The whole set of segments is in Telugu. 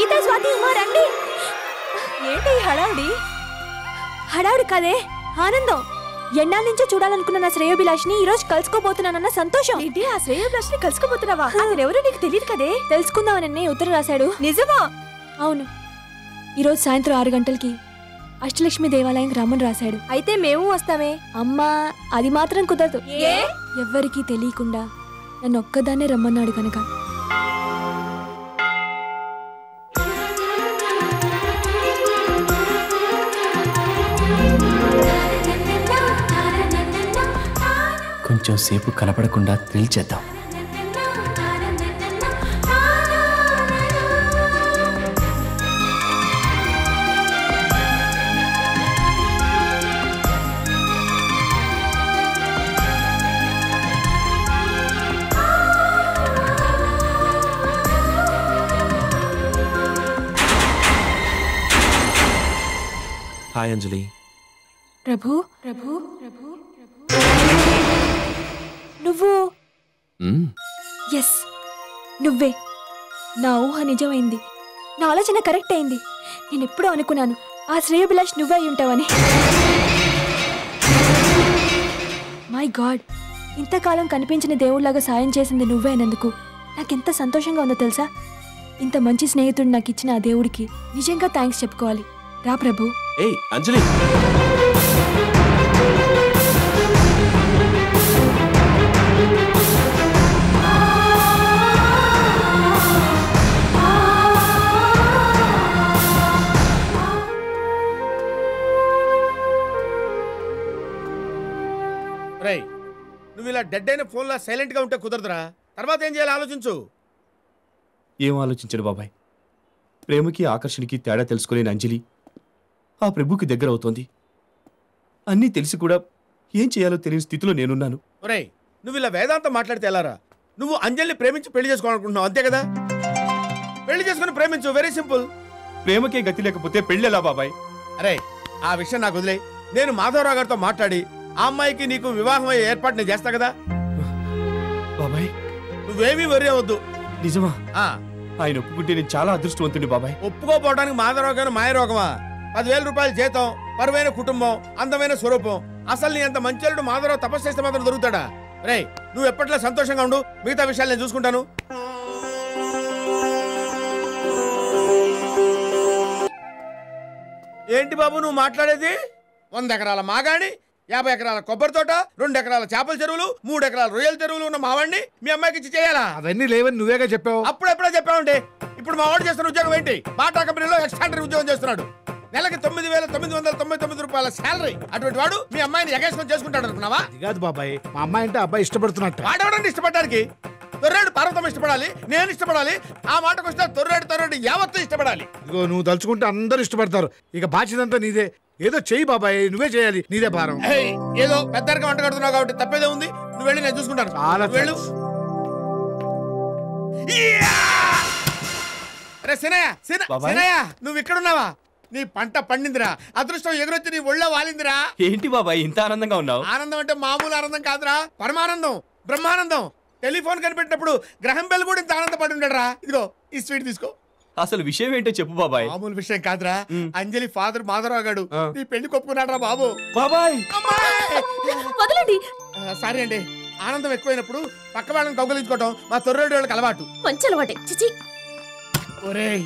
గీతా, స్వాతి, ఉమా రండి. ఏంటి హడావుడి? హడావుడి కాదే, ఆనందం. ఎన్నాళ్ళ నుంచో చూడాలనుకున్న నా శ్రేయోభిలాషిని ఈ రోజు కలుసుకోబోతున్నానన్న సంతోషం. ఏంటి, ఆ శ్రేయోభిలాషిని కలుసుకోబోతున్నావా? అతను ఎవరో నీకు తెలియదు కదే. తెలుసుకుందామని ఉత్తరం రాశాడు. నిజమా? అవును. ఈరోజు సాయంత్రం 6 గంటలకి అష్టలక్ష్మి దేవాలయం రమ్మని రాశాడు. అయితే మేము వస్తామే. అమ్మా, అది మాత్రం కుదరదు. ఎవ్వరికీ తెలియకుండా నన్ను ఒక్కదాన్నే రమ్మన్నాడు కనుక. కొంచెం సేపు కనపడకుండా థ్రిల్ చేద్దాం. హాయ్ అంజలి. ప్రభు ప్రభు ప్రభు నువ్వు? ఎస్, నువ్వే. నా ఊహ నిజమైంది. నా ఆలోచన కరెక్ట్ అయింది. నేను ఎప్పుడూ అనుకున్నాను ఆ శ్రేయోభిలాష్ నువ్వే అయి ఉంటావని. మై గాడ్, ఇంతకాలం కనిపించిన దేవుళ్లాగా సాయం చేసింది నువ్వే అయినందుకు నాకెంత సంతోషంగా ఉందో తెలుసా? ఇంత మంచి స్నేహితుడు నాకు ఇచ్చిన ఆ దేవుడికి నిజంగా థ్యాంక్స్ చెప్పుకోవాలి. రా ప్రభు. ఏయ్ అంజలి, నువ్వు ఇలా డెడ్ అయిన ఫోన్లో సైలెంట్ గా ఉంటే కుదరదురా. తర్వాత ఏం చేయాలి ఆలోచించు. ఏం ఆలోచించడు బాబాయ్? ప్రేమకి ఆకర్షణకి తేడా తెలుసుకోలేని అంజలి ఆ ప్రభుకి దగ్గర అవుతోంది. అన్నీ తెలిసి కూడా ఏం చేయాలో తెలియని స్థితిలో నేనున్నాను. ఒరేయ్, నువ్వు ఇలా వేదాంతం మాట్లాడితే ఎలారా? నువ్వు అంజలిని ప్రేమించి పెళ్లి చేసుకోవాలనుకుంటున్నావు, అంతే కదా? పెళ్లి చేసుకుని ప్రేమించు, వెరీ సింపుల్. ప్రేమకే గతి లేకపోతే పెళ్ళెలా బాబాయ్? అరే, ఆ విషయం నాకు వదిలే. నేను మాధవరావు గారితో మాట్లాడి ఆ అమ్మాయికి నీకు వివాహం అయ్యే ఏర్పాటు నేను చేస్తా కదా. బాబాయ్ నువ్వేమీ వరి అవద్దు. నిజమా? ఆయన ఒప్పుకుంటే నేను చాలా అదృష్టవంతుడి బాబాయ్. ఒప్పుకోపోవడానికి మాధవరావు గారు మాయరోగమా? 10,000 రూపాయల జీతం, పరువైన కుటుంబం, అందమైన స్వరూపం. అసలు నీ అంత మంచి మాధవరావు తపస్సు చేస్తే మాత్రం దొరుకుతాడా? రే, నువ్వు ఎప్పట్లో సంతోషంగా ఉండు. మిగతా విషయాలు నేను చూసుకుంటాను. ఏంటి బాబు నువ్వు మాట్లాడేది? 100 ఎకరాల మాగాణి, 50 ఎకరాల కొబ్బరి తోట, 2 ఎకరాల చేపల చెరువులు, 3 ఎకరాల రొయ్యల చెరువులు ఉన్న మావాడిని మీ అమ్మాయికి ఇచ్చి చేయాలా? అవన్నీ లేవని నువ్వేగా చెప్పావు. అప్పుడెప్పుడో చెప్పావుంటే. ఇప్పుడు మా వాడు చేస్తున్న ఉద్యోగం ఏంటి? బాటా కంపెనీలో ఎక్స్ట్రాడనరీ ఉద్యోగం చేస్తున్నాడు. నెలకి 9,999 రూపాయల శాలరీ. అటువంటి వాడు మీ అమ్మాయిని ఎగేసుకొని చేసుకుంటాడు అనుకున్నావా? అది కాదు బాబాయ్, మా అమ్మాయి అంటే అబ్బాయి ఇష్టపడుతున్నట్టు. వాడెవడండి ఇష్టపడడానికి? తొర్రాడు పర్వతం ఇష్టపడాలి, నేను ఇష్టపడాలి. ఆ మాటకు వస్తే తొర్రాడు యావత్తు ఇష్టపడాలి. ఇదిగో నువ్వు తలుచుకుంటే అందరూ ఇష్టపడతారు. ఇక బాధ్యత అంతా నీదే. ఏదో చెయ్యి బాబాయ్, నువ్వే చేయాలి, నీదే భారం. ఏదో పెద్దగా వంట కడుతున్నావు కాబట్టి తప్పేదే ఉంది. నువ్వు వెళ్ళి నేను చూసుకుంటాను. చాలా వెళ్ళు. సినయ్య, నువ్వు ఇక్కడున్నావా? నీ పంట పండిందిరా. అదృష్టం ఎగురొచ్చి నీ ఒళ్ళో వాలిందిరా. ఏంటి బాబాయ్ ఇంత ఆనందంగా ఉన్నావు? ఆనందం అంటే మామూలు ఆనందం కాదురా, పరమానందం, బ్రహ్మానందం. టెలిఫోన్ కనిపెట్టినప్పుడు గ్రహం బెల్ కూడా ఇంత ఆనందపడి ఉండరా. ఇదిగో ఈ స్వీట్ తీసుకో. అసలు విషయం ఏంటో చెప్పు బాబాయ్. మామూలు విషయం కాదురా. అంజలి ఫాదర్ మాధవరావు గారు నీ పెళ్లి కొప్పుకున్నాడు రా బాబు. బాబాయ్ వదలండి. సారీ అండి, ఆనందం ఎక్కువైనప్పుడు పక్క వాళ్ళని కౌగలించుకోవటం మా తొర్రేడు వాళ్ళకి అలవాటు. మంచి అలవాటే. చిచి. ఒరేయ్,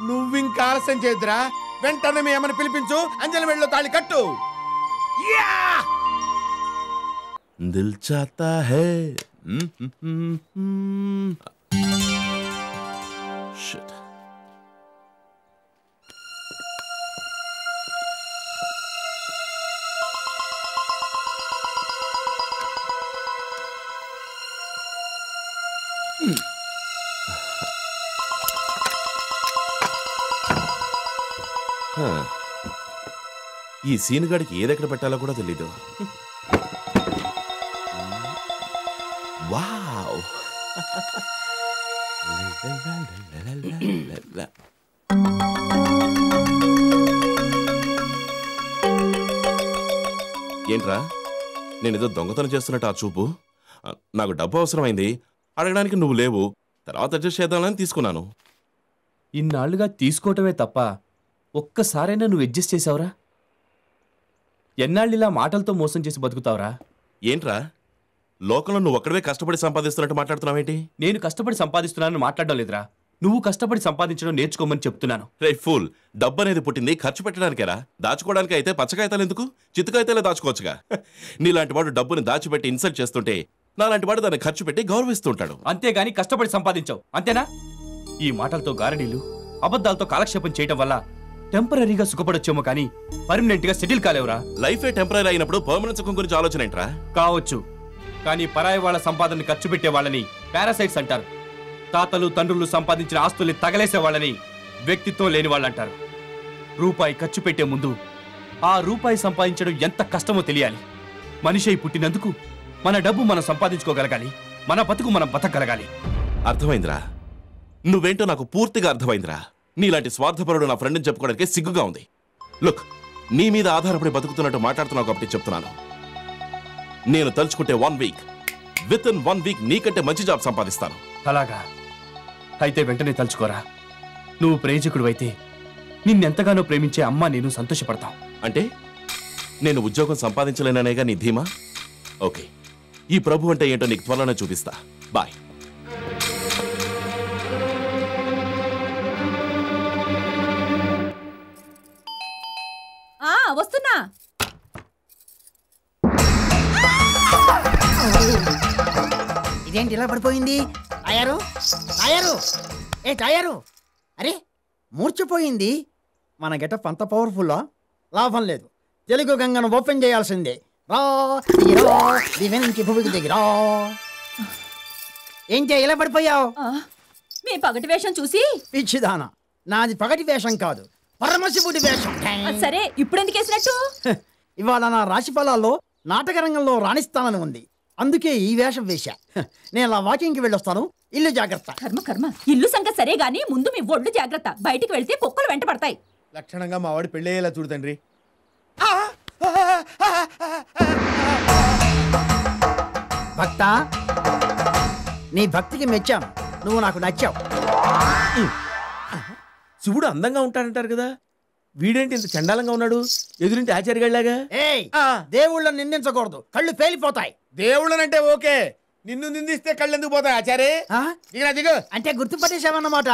నువ్వింకా ఆలస్యం చేయొద్దురా. వెంటనే మీ అమ్మని పిలిపించు, అంజలి మెడలో తాళి కట్టు. దిల్ చాతా హై. Shit. ఈ సీన్ గాడికి ఏదెక్కడ పెట్టాలో కూడా తెలీదు. వావ్. ఏంట్రా, నేనేదో దొంగతనం చేస్తున్నట్టు ఆ చూపు? నాకు డబ్బు అవసరమైంది, అడగడానికి నువ్వు లేవు. తర్వాత అడ్జస్ట్ చేద్దామని తీసుకున్నాను. ఇన్నాళ్లుగా తీసుకోవటమే తప్ప ఒక్కసారైనా నువ్వు అడ్జస్ట్ చేసావురా? ఎన్నాళ్ళిలా మాటలతో మోసం చేసి బతుకుతావురా? ఏంట్రా లోకంలో నువ్వు ఒక్కడవే కష్టపడి సంపాదిస్తున్నట్టు మాట్లాడుతున్నావేంటి? నేను కష్టపడి సంపాదిస్తున్నానని మాట్లాడడం లేదురా, నువ్వు కష్టపడి సంపాదించడం నేర్చుకోమని చెప్తున్నాను. రే ఫూల్, డబ్బు అనేది పుట్టింది ఖర్చు పెట్టడానికేరా, దాచుకోవడానికి అయితే పచ్చకాయతాలు ఎందుకు, చిత్తకాయతాలే దాచుకోవచ్చుగా. నీలాంటి వాడు డబ్బుని దాచిపెట్టి ఇన్సల్ట్ చేస్తుంటే నాలాంటి వాడు దాన్ని ఖర్చు పెట్టి గౌరవిస్తుంటాడు. అంతేగాని కష్టపడి సంపాదించావు అంతేనా? ఈ మాటలతో గారడీలు అబద్ధాలతో కాలక్షేపం చేయడం వల్ల టెంపరీగా సుఖపడొచ్చేమో కానీ పర్మనెంట్ గా సెటిల్ కాలేవురా. లైఫే టెంపరీ అయినప్పుడు పర్మనెంట్ సుఖం గురించి ఆలోచన ఏంట్రా? కావచ్చు, కానీ పరాయి వాళ్ళ సంపాదన ఖర్చు పెట్టే వాళ్ళని పారాసైట్స్ అంటారు. తాతలు తండ్రులు సంపాదించిన ఆస్తుల్ని తగలేసే వాళ్ళని వ్యక్తిత్వం లేని వాళ్ళు అంటారు. రూపాయి ఖర్చు పెట్టే ముందు ఆ రూపాయి సంపాదించడం ఎంత కష్టమో తెలియాలి. మనిషి పుట్టినందుకు మన డబ్బు మనం సంపాదించుకోగలగాలి, మన బతుకు మనం బతకగలగాలి. అర్థమైందిరా, నువ్వేంటో నాకు పూర్తిగా అర్థమైందిరా. నీలాంటి స్వార్థపరుడు నా ఫ్రెండ్ని చెప్పుకోవడానికి సిగ్గుగా ఉంది. లుక్, నీ మీద ఆధారపడి బతుకుతున్నట్టు మాట్లాడుతున్నావు కాబట్టి చెప్తున్నాను. నేను తలుచుకుంటే 1 వీక్, విత్ ఇన్ 1 వీక్ నీకంటే మంచి జాబ్ సంపాదిస్తాను. అలాగా? అయితే వెంటనే తలుచుకోరా. నువ్వు ప్రేమికుడు అయితే నిన్నెంతగానో ప్రేమించే అమ్మ నేను సంతోషపడతాం. అంటే నేను ఉద్యోగం సంపాదించలేననేగా నీ ధీమా? ఓకే, ఈ ప్రభు అంటే ఏంటో నీకు త్వరలోనే చూపిస్తా. బాయ్. వస్తున్నా. ఇదేంటి ఇలా పడిపోయింది? టయరు టయరు ఏ టయరు, అరే మూర్చిపోయింది. మన గెటప్ అంత పవర్ఫుల్లా? లాభం లేదు, తెలుగు గంగను ఓపెన్ చేయాల్సిందే. రా దిగిరా, దివ్య నుంచి భూమికి దిగిరా. ఏంటి ఇలా పడిపోయావు? మీ పగటి వేషం చూసి. పిచ్చిదానా, నాది పగటి వేషం కాదు, పరమశివుడి వేషం. సరే, ఇప్పుడెందుకు వేసినట్టు? ఇవాళ నా రాశి ఫలాల్లో నాటక రంగంలో రాణిస్తానని ఉంది, అందుకే ఈ వేషం వేశా. నేను అలా వాకింగ్కి వెళ్ళొస్తాను, ఇల్లు జాగ్రత్త. కర్మ కర్మ, ఇల్లు సంగతి సరే గాని ముందు మీ ఒళ్ళు జాగ్రత్త. బయటికి వెళ్తే కుక్కలు వెంట పడతాయి. లక్షణంగా మా వాడు పెళ్ళయ్యేలా చూడు తండ్రి. భక్త, నీ భక్తికి మెచ్చాను, నువ్వు నాకు నచ్చావు. శివుడు అందంగా ఉంటాడంటారు కదా, వీడేంటి ఇంత చండాలంగా ఉన్నాడు? ఎదురింటి ఆచార్యగాళ్ళగా. ఏయ్, దేవుళ్ళని నిందించకూడదు, కళ్ళు పేలిపోతాయి. దేవుళ్ళనంటే ఓకే, నిన్ను నిందిస్తే కళ్ళు ఎందుకు పోతాయి ఆచార్య? దిగు. అంటే గుర్తుపట్టేశావన్నమాట.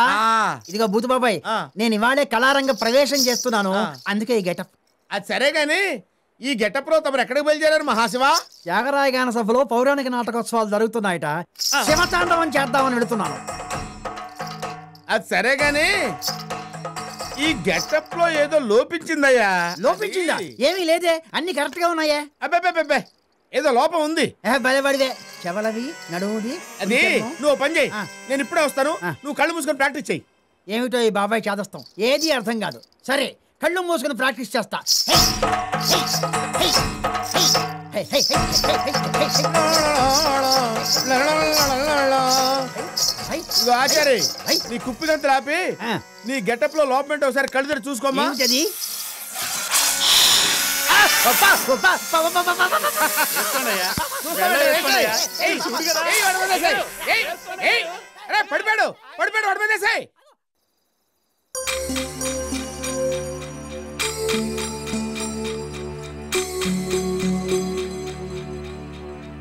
ఇదిగో బూతు బాబాయ్, నేను ఇవాళే కళారంగ ప్రవేశం చేస్తున్నాను, అందుకే ఈ గెటప్. అది సరే గాని ఈ గెటప్ లో తమరు ఎక్కడికి బయలుదేరారు మహాశివ? త్యాగరాయ గాన సభలో పౌరాణిక నాటకోత్సవాలు జరుగుతున్నాయట, శివతాండవం చేద్దామని వెళుతున్నాను. అది సరే గాని ఈ గెటప్ లో ఏదో లోపించిందయ్యా. లోపించిందా? ఏమీ లేదే, అన్ని కరెక్ట్ గా ఉన్నాయే. అబ్బే, ఏదో లోపం ఉంది. బలబడివే, చెవలవి నడువుది. అది నువ్వు పని చేయి, నేను ఇప్పుడే వస్తాను, నువ్వు కళ్ళు మూసుకొని ప్రాక్టీస్ చెయ్యి. ఏమిటో ఈ బాబాయ్ చేదస్తాం, ఏది అర్థం కాదు. సరే, కళ్ళు మూసుకొని ప్రాక్టీస్ చేస్తా. ఆచార్య, నీ కుప్పిదంతా ఆపి నీ గెటప్ లో లోపం ఏంటో ఒకసారి కళ్ళు తెరి చూసుకోమ్మా. పడిపోయాడు పడిపోయాడు.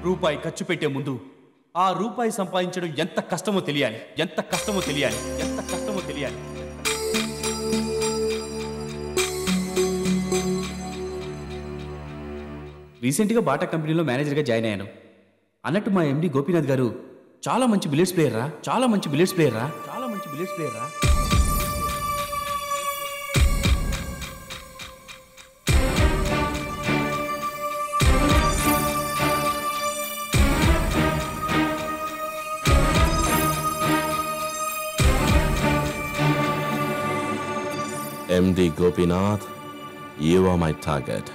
రూపాయి ఖర్చు పెట్టే ముందు ఆ రూపాయి సంపాదించడం ఎంత కష్టమో తెలియాలి, ఎంత కష్టమో తెలియాలి, ఎంత కష్టమో తెలియాలి. రీసెంట్గా బాటా కంపెనీలో మేనేజర్గా జాయిన్ అయ్యాను. అన్నట్టు మా ఎండి గోపీనాథ్ గారు చాలా మంచి బిలియర్డ్స్ ప్లేయర్ రా, చాలా మంచి బిలియర్డ్స్ ప్లేయర్ రా, చాలా మంచి బిలియర్డ్స్ ప్లేయర్ రా. MD Gopinath, you are my target.